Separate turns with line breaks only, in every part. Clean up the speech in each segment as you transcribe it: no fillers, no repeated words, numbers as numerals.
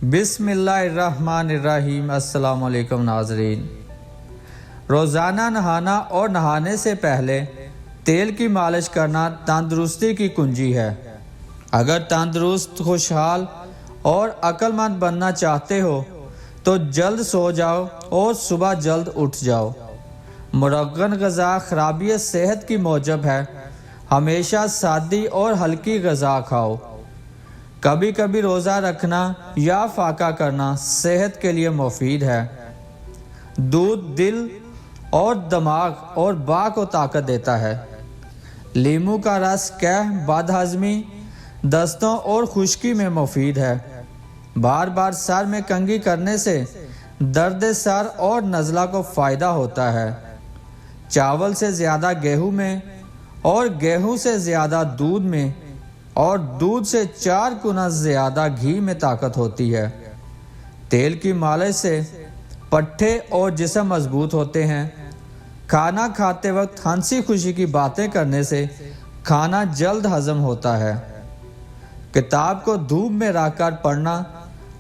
بسم اللہ الرحمن الرحیم۔ السلام علیکم ناظرین۔ روزانہ نہانا اور نہانے سے پہلے تیل کی مالش کرنا تندرستی کی کنجی ہے۔ اگر تندرست، خوشحال اور عقل مند بننا چاہتے ہو تو جلد سو جاؤ اور صبح جلد اٹھ جاؤ۔ مرغن غذا خرابی صحت کی موجب ہے۔ ہمیشہ سادی اور ہلکی غذا کھاؤ۔ کبھی کبھی روزہ رکھنا یا فاقہ کرنا صحت کے لیے مفید ہے۔ دودھ دل اور دماغ اور باں کو طاقت دیتا ہے۔ لیمو کا رس قحط، بد ہضمی، دستوں اور خشکی میں مفید ہے۔ بار بار سر میں کنگھی کرنے سے درد سر اور نزلہ کو فائدہ ہوتا ہے۔ چاول سے زیادہ گیہوں میں اور گیہوں سے زیادہ دودھ میں اور دودھ سے 4 گنا زیادہ گھی میں طاقت ہوتی ہے۔ تیل کی مالش سے پٹھے اور جسم مضبوط ہوتے ہیں۔ کھانا کھاتے وقت ہنسی خوشی کی باتیں کرنے سے کھانا جلد ہضم ہوتا ہے۔ کتاب کو دھوپ میں رکھ کر پڑھنا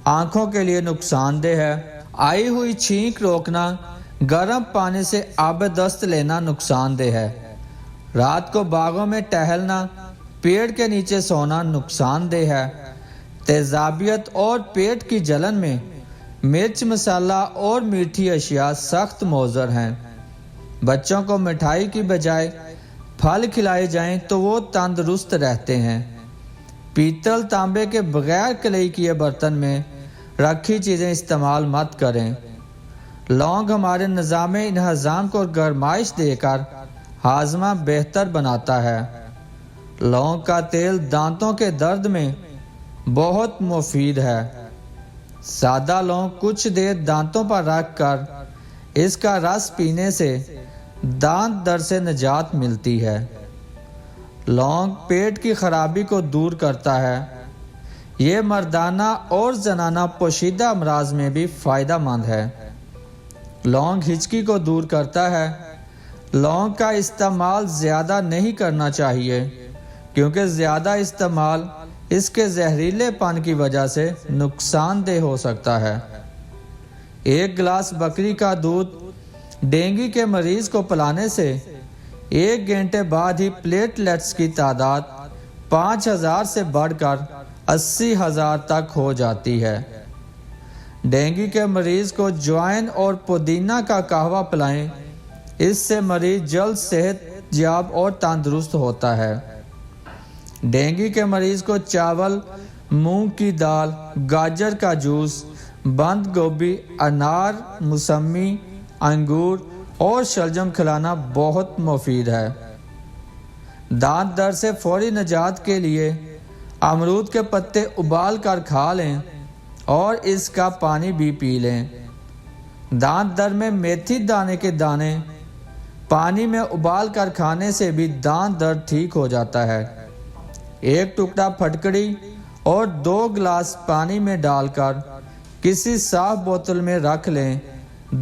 آنکھوں کے لیے نقصان دہ ہے۔ آئی ہوئی چھینک روکنا، گرم پانی سے آب دست لینا نقصان دہ ہے۔ رات کو باغوں میں ٹہلنا، پیڑ کے نیچے سونا نقصان دہ ہے۔ تیزابیت اور پیٹ کی جلن میں مرچ، مسالہ اور میٹھی اشیاء سخت مضر ہیں۔ بچوں کو مٹھائی کی بجائے پھل کھلائے جائیں تو وہ تندرست رہتے ہیں۔ پیتل، تانبے کے بغیر کلئی کیے برتن میں رکھی چیزیں استعمال مت کریں۔ لونگ ہمارے نظام انہضام کو گرمائش دے کر ہاضمہ بہتر بناتا ہے۔ لونگ کا تیل دانتوں کے درد میں بہت مفید ہے۔ سادہ لونگ کچھ دیر دانتوں پر رکھ کر اس کا رس پینے سے دانت درد سے نجات ملتی ہے۔ لونگ پیٹ کی خرابی کو دور کرتا ہے۔ یہ مردانہ اور زنانہ پوشیدہ امراض میں بھی فائدہ مند ہے۔ لونگ ہچکی کو دور کرتا ہے۔ لونگ کا استعمال زیادہ نہیں کرنا چاہیے کیونکہ زیادہ استعمال اس کے زہریلے پن کی وجہ سے نقصان دہ ہو سکتا ہے۔ 1 گلاس بکری کا دودھ ڈینگی کے مریض کو پلانے سے 1 گھنٹے بعد ہی پلیٹلیٹس کی تعداد 5000 سے بڑھ کر 80,000 تک ہو جاتی ہے۔ ڈینگی کے مریض کو جوائن اور پودینہ کا قہوہ پلائیں، اس سے مریض جلد صحت یاب اور تندرست ہوتا ہے۔ ڈینگی کے مریض کو چاول، مونگ کی دال، گاجر کا جوس، بند گوبھی، انار، موسمی، انگور اور شلجم کھلانا بہت مفید ہے۔ دانت درد سے فوری نجات کے لیے امرود کے پتے ابال کر کھا لیں اور اس کا پانی بھی پی لیں۔ دانت درد میں میتھی دانے کے دانے پانی میں ابال کر کھانے سے بھی دانت درد ٹھیک ہو جاتا ہے۔ 1 ٹکڑا پھٹکڑی اور 2 گلاس پانی میں ڈال کر کسی صاف بوتل میں رکھ لیں۔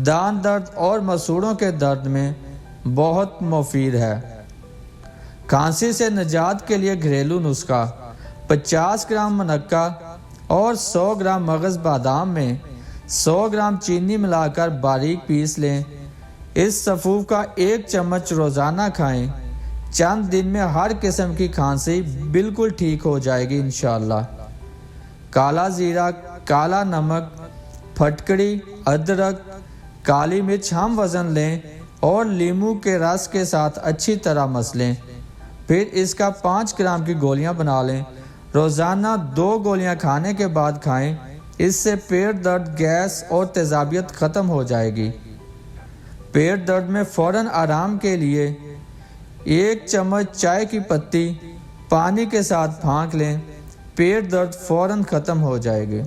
دانت درد اور مسوڑوں کے درد میں بہت مفید ہے۔ کھانسی سے نجات کے لیے گھریلو نسخہ: 50 گرام منقع اور 100 گرام مغز بادام میں 100 گرام چینی ملا کر باریک پیس لیں۔ اس سفوف کا 1 چمچ روزانہ کھائیں۔ چند دن میں ہر قسم کی کھانسی بالکل ٹھیک ہو جائے گی انشاءاللہ۔ کالا زیرہ، کالا نمک، پھٹکڑی، ادرک، کالی مرچ ہم وزن لیں اور لیمو کے رس کے ساتھ اچھی طرح مسلیں۔ پھر اس کا 5 گرام کی گولیاں بنا لیں۔ روزانہ 2 گولیاں کھانے کے بعد کھائیں۔ اس سے پیٹ درد، گیس اور تیزابیت ختم ہو جائے گی۔ پیٹ درد میں فوراً آرام کے لیے 1 چمچ چائے کی پتی پانی کے ساتھ پھانک لیں۔ پیٹ درد فوراً ختم ہو جائے گی۔